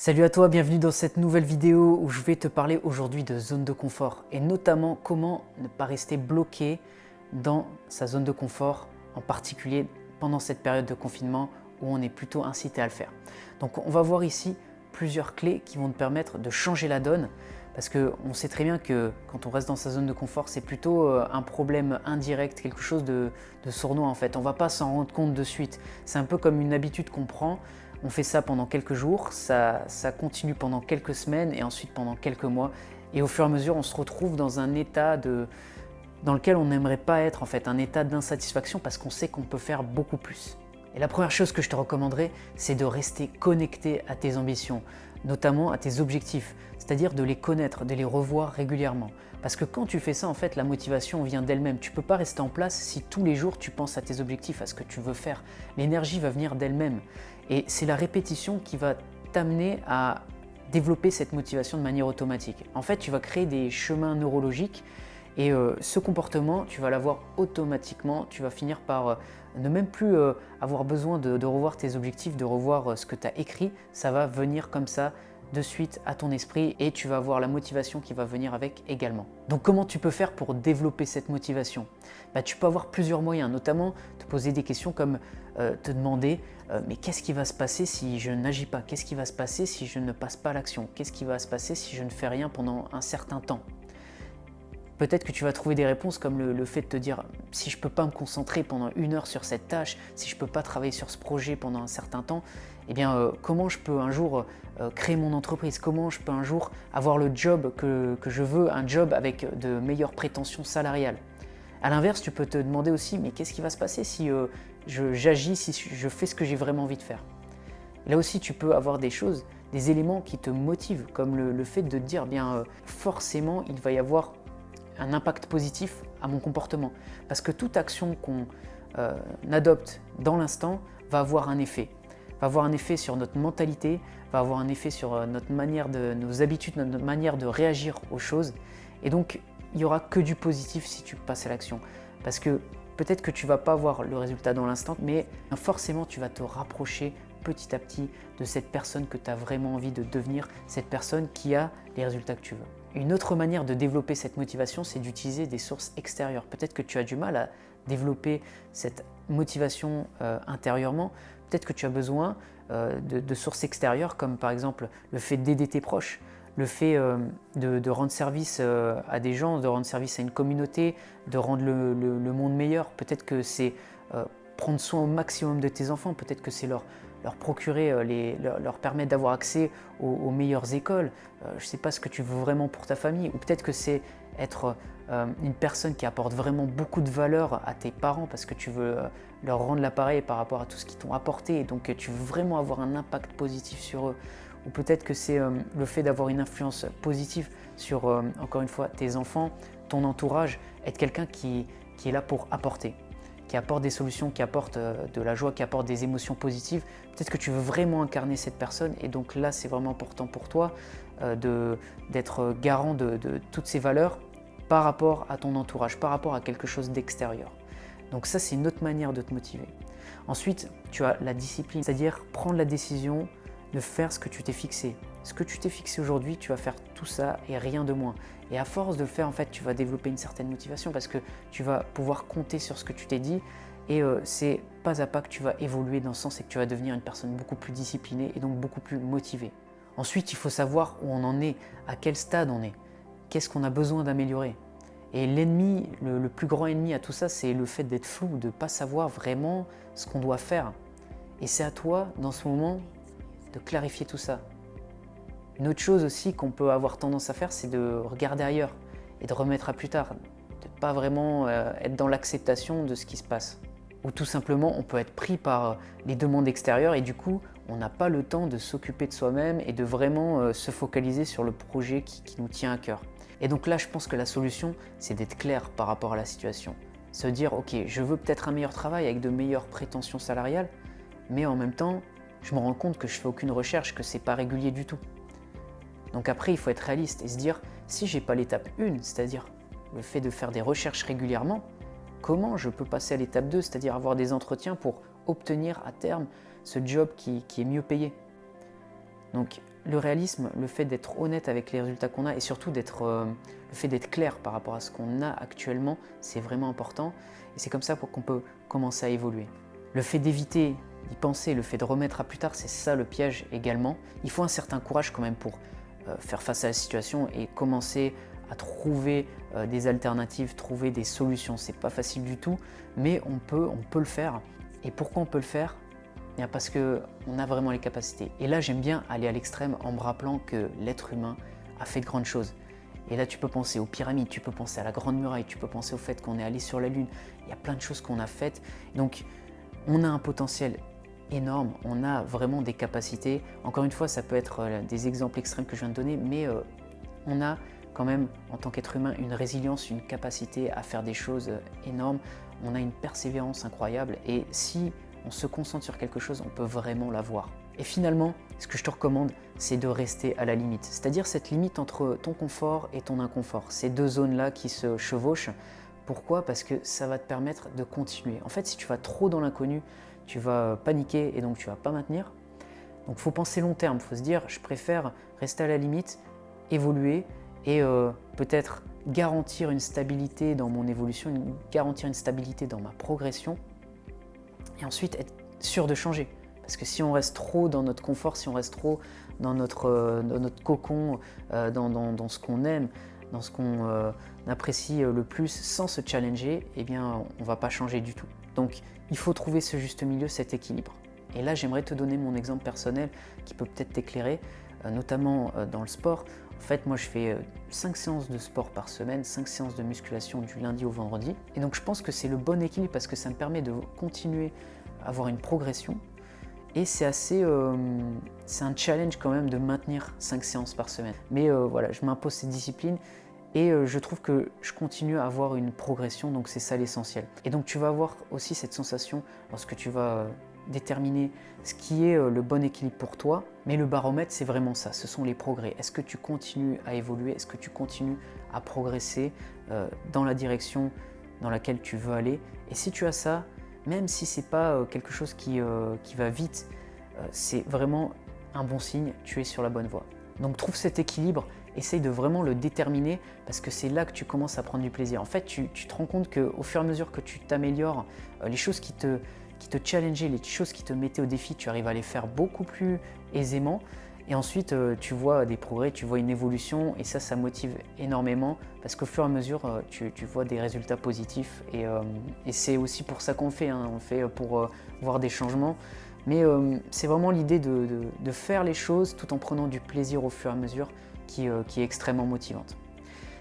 Salut à toi, bienvenue dans cette nouvelle vidéo où je vais te parler aujourd'hui de zone de confort et notamment comment ne pas rester bloqué dans sa zone de confort, en particulier pendant cette période de confinement où on est plutôt incité à le faire. Donc on va voir ici plusieurs clés qui vont te permettre de changer la donne parce qu'on sait très bien que quand on reste dans sa zone de confort, c'est plutôt un problème indirect, quelque chose de sournois en fait. On ne va pas s'en rendre compte de suite. C'est un peu comme une habitude qu'on prend. On fait ça pendant quelques jours, ça continue pendant quelques semaines et ensuite pendant quelques mois. Et au fur et à mesure, on se retrouve dans un état dans lequel on n'aimerait pas être, en fait, un état d'insatisfaction parce qu'on sait qu'on peut faire beaucoup plus. Et la première chose que je te recommanderais, c'est de rester connecté à tes ambitions, notamment à tes objectifs, c'est-à-dire de les connaître, de les revoir régulièrement. Parce que quand tu fais ça, en fait, la motivation vient d'elle-même. Tu ne peux pas rester en place si tous les jours tu penses à tes objectifs, à ce que tu veux faire. L'énergie va venir d'elle-même. Et c'est la répétition qui va t'amener à développer cette motivation de manière automatique. En fait, tu vas créer des chemins neurologiques et ce comportement, tu vas l'avoir automatiquement. Tu vas finir par ne même plus avoir besoin de revoir tes objectifs, de revoir ce que tu as écrit. Ça va venir comme ça de suite à ton esprit et tu vas avoir la motivation qui va venir avec également. Donc comment tu peux faire pour développer cette motivation ? Tu peux avoir plusieurs moyens, notamment te poser des questions comme te demander mais qu'est-ce qui va se passer si je n'agis pas ? Qu'est-ce qui va se passer si je ne passe pas à l'action ? Qu'est-ce qui va se passer si je ne fais rien pendant un certain temps ? Peut-être que tu vas trouver des réponses comme le fait de te dire si je ne peux pas me concentrer pendant 1 heure sur cette tâche, si je ne peux pas travailler sur ce projet pendant un certain temps, eh bien comment je peux un jour créer mon entreprise ? Comment je peux un jour avoir le job que je veux, un job avec de meilleures prétentions salariales ? A l'inverse, tu peux te demander aussi mais qu'est-ce qui va se passer si j'agis, si je fais ce que j'ai vraiment envie de faire ? Là aussi, tu peux avoir des choses, des éléments qui te motivent, comme le fait de te dire forcément il va y avoir un impact positif à mon comportement. Parce que toute action qu'on adopte dans l'instant va avoir un effet. Va avoir un effet sur notre mentalité, va avoir un effet sur notre manière nos habitudes, notre manière de réagir aux choses. Et donc, il n'y aura que du positif si tu passes à l'action. Parce que peut-être que tu ne vas pas voir le résultat dans l'instant, mais forcément, tu vas te rapprocher petit à petit de cette personne que tu as vraiment envie de devenir, cette personne qui a les résultats que tu veux. Une autre manière de développer cette motivation, c'est d'utiliser des sources extérieures. Peut-être que tu as du mal à développer cette motivation intérieurement. Peut-être que tu as besoin de sources extérieures, comme par exemple le fait d'aider tes proches, le fait de rendre service à des gens, de rendre service à une communauté, de rendre le monde meilleur. Peut-être que c'est prendre soin au maximum de tes enfants, peut-être que c'est leur procurer, leur permettre d'avoir accès aux meilleures écoles. Je ne sais pas ce que tu veux vraiment pour ta famille, ou peut-être que c'est être une personne qui apporte vraiment beaucoup de valeur à tes parents parce que tu veux leur rendre l'appareil par rapport à tout ce qu'ils t'ont apporté, et donc tu veux vraiment avoir un impact positif sur eux. Ou peut-être que c'est le fait d'avoir une influence positive sur, encore une fois, tes enfants, ton entourage, être quelqu'un qui est là pour apporter, qui apporte des solutions, qui apporte de la joie, qui apporte des émotions positives. Peut-être que tu veux vraiment incarner cette personne et donc là, c'est vraiment important pour toi d'être garant de toutes ces valeurs par rapport à ton entourage, par rapport à quelque chose d'extérieur. Donc ça, c'est une autre manière de te motiver. Ensuite, tu as la discipline, c'est-à-dire prendre la décision de faire ce que tu t'es fixé. Ce que tu t'es fixé aujourd'hui, tu vas faire tout ça et rien de moins. Et à force de le faire, en fait, tu vas développer une certaine motivation parce que tu vas pouvoir compter sur ce que tu t'es dit et c'est pas à pas que tu vas évoluer dans ce sens et que tu vas devenir une personne beaucoup plus disciplinée et donc beaucoup plus motivée. Ensuite, il faut savoir où on en est, à quel stade on est, qu'est-ce qu'on a besoin d'améliorer. Et l'ennemi, le plus grand ennemi à tout ça, c'est le fait d'être flou, de ne pas savoir vraiment ce qu'on doit faire. Et c'est à toi, dans ce moment, de clarifier tout ça. Une autre chose aussi qu'on peut avoir tendance à faire, c'est de regarder ailleurs et de remettre à plus tard, de ne pas vraiment être dans l'acceptation de ce qui se passe. Ou tout simplement, on peut être pris par les demandes extérieures et du coup, on n'a pas le temps de s'occuper de soi-même et de vraiment se focaliser sur le projet qui nous tient à cœur. Et donc là, je pense que la solution, c'est d'être clair par rapport à la situation. Se dire, ok, je veux peut-être un meilleur travail avec de meilleures prétentions salariales, mais en même temps, je me rends compte que je ne fais aucune recherche, que ce n'est pas régulier du tout. Donc après, il faut être réaliste et se dire, si je n'ai pas l'étape 1, c'est-à-dire le fait de faire des recherches régulièrement, comment je peux passer à l'étape 2, c'est-à-dire avoir des entretiens pour obtenir à terme ce job qui est mieux payé. Donc le réalisme, le fait d'être honnête avec les résultats qu'on a et surtout le fait d'être clair par rapport à ce qu'on a actuellement, c'est vraiment important et c'est comme ça qu'on peut commencer à évoluer. Le fait d'éviter d'y penser, le fait de remettre à plus tard, c'est ça le piège également. Il faut un certain courage quand même pour faire face à la situation et commencer à trouver des alternatives, trouver des solutions. C'est pas facile du tout, mais on peut le faire. Et pourquoi on peut le faire? Bien parce qu'on a vraiment les capacités. Et là, j'aime bien aller à l'extrême en me rappelant que l'être humain a fait de grandes choses. Et là, tu peux penser aux pyramides, tu peux penser à la Grande Muraille, tu peux penser au fait qu'on est allé sur la Lune. Il y a plein de choses qu'on a faites. Donc, on a un potentiel énorme, on a vraiment des capacités. Encore une fois, ça peut être des exemples extrêmes que je viens de donner, mais on a quand même, en tant qu'être humain, une résilience, une capacité à faire des choses énormes. On a une persévérance incroyable et si on se concentre sur quelque chose, on peut vraiment l'avoir. Et finalement, ce que je te recommande, c'est de rester à la limite. C'est-à-dire cette limite entre ton confort et ton inconfort. Ces deux zones-là qui se chevauchent. Pourquoi? Parce que ça va te permettre de continuer. En fait, si tu vas trop dans l'inconnu, tu vas paniquer et donc tu ne vas pas maintenir. Donc il faut penser long terme, il faut se dire, je préfère rester à la limite, évoluer et peut-être garantir une stabilité dans mon évolution, garantir une stabilité dans ma progression et ensuite être sûr de changer. Parce que si on reste trop dans notre confort, si on reste trop dans notre cocon, dans ce qu'on aime, dans ce qu'on apprécie le plus sans se challenger, eh bien on ne va pas changer du tout. Donc il faut trouver ce juste milieu, cet équilibre. Et là j'aimerais te donner mon exemple personnel qui peut peut-être t'éclairer, notamment dans le sport. En fait moi je fais 5 séances de sport par semaine, 5 séances de musculation du lundi au vendredi. Et donc je pense que c'est le bon équilibre parce que ça me permet de continuer à avoir une progression. Et c'est un challenge quand même de maintenir 5 séances par semaine. Mais voilà, je m'impose cette discipline et je trouve que je continue à avoir une progression, donc c'est ça l'essentiel. Et donc tu vas avoir aussi cette sensation lorsque tu vas déterminer ce qui est le bon équilibre pour toi. Mais le baromètre, c'est vraiment ça, ce sont les progrès. Est-ce que tu continues à évoluer? Est-ce que tu continues à progresser dans la direction dans laquelle tu veux aller? Et si tu as ça, même si ce n'est pas quelque chose qui va vite, c'est vraiment un bon signe, tu es sur la bonne voie. Donc trouve cet équilibre, essaye de vraiment le déterminer parce que c'est là que tu commences à prendre du plaisir. En fait, tu te rends compte qu'au fur et à mesure que tu t'améliores, les choses qui te challengeaient, les choses qui te mettaient au défi, tu arrives à les faire beaucoup plus aisément. Et ensuite, tu vois des progrès, tu vois une évolution et ça motive énormément parce qu'au fur et à mesure, tu vois des résultats positifs et c'est aussi pour ça qu'on le fait, hein. On le fait pour voir des changements. Mais c'est vraiment l'idée de faire les choses tout en prenant du plaisir au fur et à mesure qui est extrêmement motivante.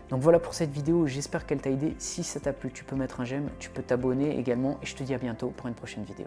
Donc voilà pour cette vidéo, j'espère qu'elle t'a aidé. Si ça t'a plu, tu peux mettre un j'aime, tu peux t'abonner également et je te dis à bientôt pour une prochaine vidéo.